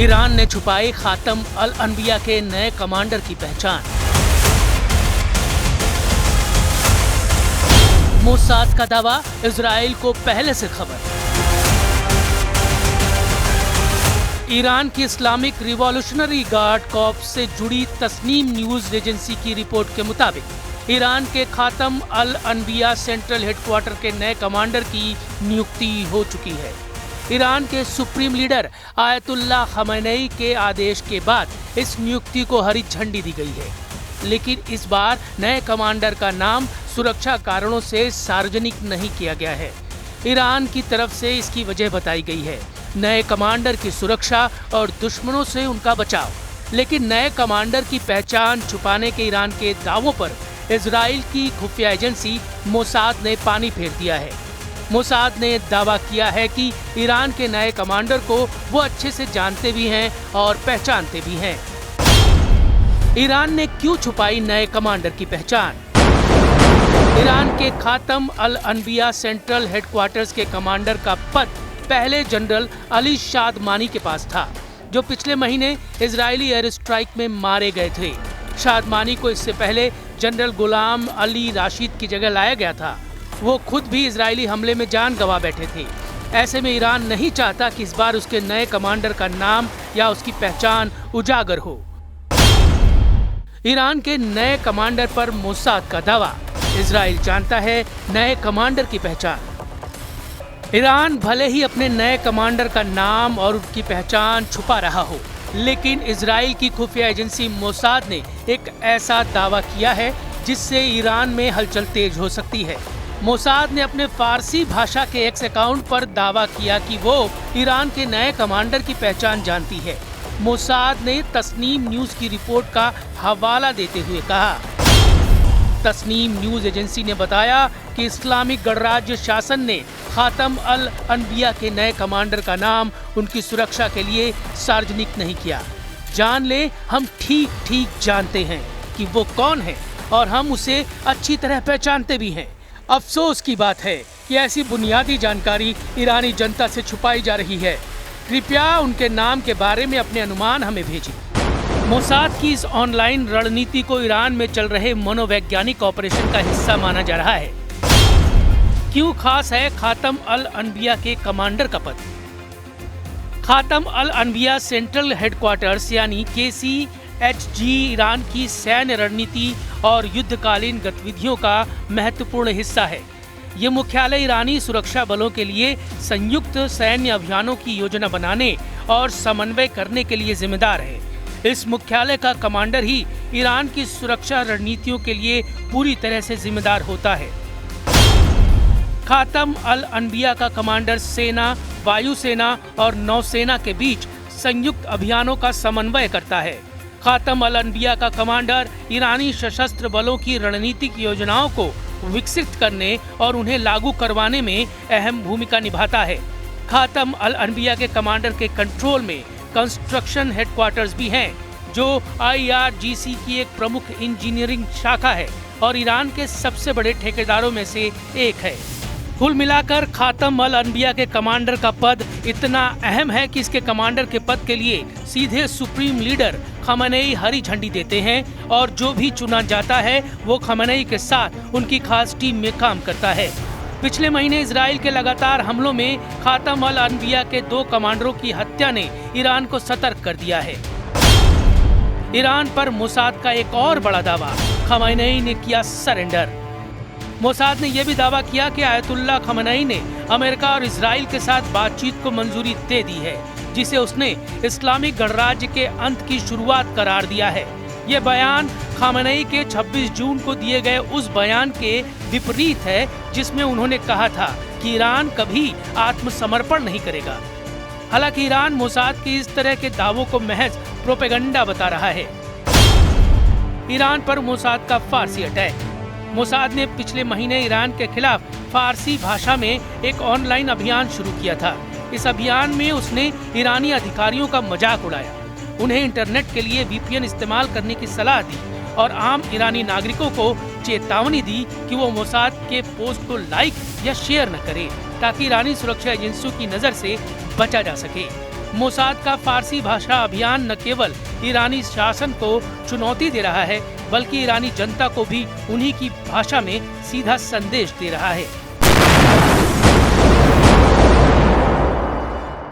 Iran ने छुपाई खातम अल अनबिया के नए कमांडर की पहचान। मोसाद का दावा, इजराइल को पहले से खबर। ईरान की इस्लामिक रिवॉल्यूशनरी गार्ड कॉर्प्स से जुड़ी तस्नीम न्यूज एजेंसी की रिपोर्ट के मुताबिक ईरान के खातम अल अनबिया सेंट्रल हेडक्वार्टर के नए कमांडर की नियुक्ति हो चुकी है। ईरान के सुप्रीम लीडर आयतुल्लाह खमेनी के आदेश के बाद इस नियुक्ति को हरी झंडी दी गई है, लेकिन इस बार नए कमांडर का नाम सुरक्षा कारणों से सार्वजनिक नहीं किया गया है। ईरान की तरफ से इसकी वजह बताई गई है, नए कमांडर की सुरक्षा और दुश्मनों से उनका बचाव। लेकिन नए कमांडर की पहचान छुपाने के ईरान के दावों पर इजराइल की खुफिया एजेंसी मोसाद ने पानी फेर दिया है। मोसाद ने दावा किया है कि ईरान के नए कमांडर को वो अच्छे से जानते भी हैं और पहचानते भी हैं। ईरान ने क्यों छुपाई नए कमांडर की पहचान? ईरान के खातम अल अनबिया सेंट्रल हेडक्वार्टर्स के कमांडर का पद पहले जनरल अली शादमानी के पास था, जो पिछले महीने इजरायली एयर स्ट्राइक में मारे गए थे। शादमानी को इससे पहले जनरल गुलाम अली राशिद की जगह लाया गया था। वो खुद भी इजरायली हमले में जान गंवा बैठे थे। ऐसे में ईरान नहीं चाहता कि इस बार उसके नए कमांडर का नाम या उसकी पहचान उजागर हो। ईरान के नए कमांडर पर मोसाद का दावा, इजराइल जानता है नए कमांडर की पहचान। ईरान भले ही अपने नए कमांडर का नाम और उनकी पहचान छुपा रहा हो, लेकिन इजराइल की खुफिया एजेंसी मोसाद ने एक ऐसा दावा किया है जिससे ईरान में हलचल तेज हो सकती है। मोसाद ने अपने फारसी भाषा के एक्स अकाउंट पर दावा किया कि वो ईरान के नए कमांडर की पहचान जानती है। मोसाद ने तस्नीम न्यूज की रिपोर्ट का हवाला देते हुए कहा, तस्नीम न्यूज एजेंसी ने बताया कि इस्लामिक गणराज्य शासन ने खातम अल अनबिया के नए कमांडर का नाम उनकी सुरक्षा के लिए सार्वजनिक नहीं किया। जान ले, हम ठीक ठीक जानते हैं कि वो कौन है और हम उसे अच्छी तरह पहचानते भी हैं। अफसोस की बात है कि ऐसी बुनियादी जानकारी ईरानी जनता से छुपाई जा रही है। कृपया उनके नाम के बारे में अपने अनुमान हमें भेजें। मोसाद की इस ऑनलाइन रणनीति को ईरान में चल रहे मनोवैज्ञानिक ऑपरेशन का हिस्सा माना जा रहा है। क्यों खास है खातम अल अनबिया के कमांडर का पद? खातम अल अनबिया सेंट्रल हेडक्वार्टर्स यानी KCHG ईरान की सैन्य रणनीति और युद्धकालीन गतिविधियों का महत्वपूर्ण हिस्सा है। ये मुख्यालय ईरानी सुरक्षा बलों के लिए संयुक्त सैन्य अभियानों की योजना बनाने और समन्वय करने के लिए जिम्मेदार है। इस मुख्यालय का कमांडर ही ईरान की सुरक्षा रणनीतियों के लिए पूरी तरह से जिम्मेदार होता है। खातम अल अनबिया का कमांडर सेना, वायुसेना और नौसेना के बीच संयुक्त अभियानों का समन्वय करता है। खातम अल अनबिया का कमांडर ईरानी सशस्त्र बलों की रणनीतिक योजनाओं को विकसित करने और उन्हें लागू करवाने में अहम भूमिका निभाता है। खातम अल अनबिया के कमांडर के कंट्रोल में कंस्ट्रक्शन हेडक्वार्टर्स भी हैं, जो IRGC की एक प्रमुख इंजीनियरिंग शाखा है और ईरान के सबसे बड़े ठेकेदारों में से एक है। कुल मिलाकर खातम अल अनबिया के कमांडर का पद इतना अहम है कि इसके कमांडर के पद के लिए सीधे सुप्रीम लीडर खमेनी हरी झंडी देते हैं और जो भी चुना जाता है वो खमेनी के साथ उनकी खास टीम में काम करता है। पिछले महीने इजराइल के लगातार हमलों में खातम अल अनबिया के 2 कमांडरों की हत्या ने ईरान को सतर्क कर दिया है। ईरान पर मोसाद का एक और बड़ा दावा, खमेनी ने किया सरेंडर। मोसाद ने यह भी दावा किया कि आयतुल्लाह खमेनी ने अमेरिका और इजराइल के साथ बातचीत को मंजूरी दे दी है, जिसे उसने इस्लामिक गणराज्य के अंत की शुरुआत करार दिया है। ये बयान खमेनी के 26 जून को दिए गए उस बयान के विपरीत है जिसमें उन्होंने कहा था कि ईरान कभी आत्मसमर्पण नहीं करेगा। हालांकि ईरान मोसाद के इस तरह के दावों को महज प्रोपेगेंडा बता रहा है। ईरान पर मोसाद का फारसी अटैक। मोसाद ने पिछले महीने ईरान के खिलाफ फारसी भाषा में एक ऑनलाइन अभियान शुरू किया था। इस अभियान में उसने ईरानी अधिकारियों का मजाक उड़ाया, उन्हें इंटरनेट के लिए VPN इस्तेमाल करने की सलाह दी और आम ईरानी नागरिकों को चेतावनी दी कि वो मोसाद के पोस्ट को लाइक या शेयर न करें ताकि ईरानी सुरक्षा एजेंसियों की नजर से बचा जा सके। मोसाद का फारसी भाषा अभियान न केवल ईरानी शासन को चुनौती दे रहा है, बल्कि ईरानी जनता को भी उन्हीं की भाषा में सीधा संदेश दे रहा है।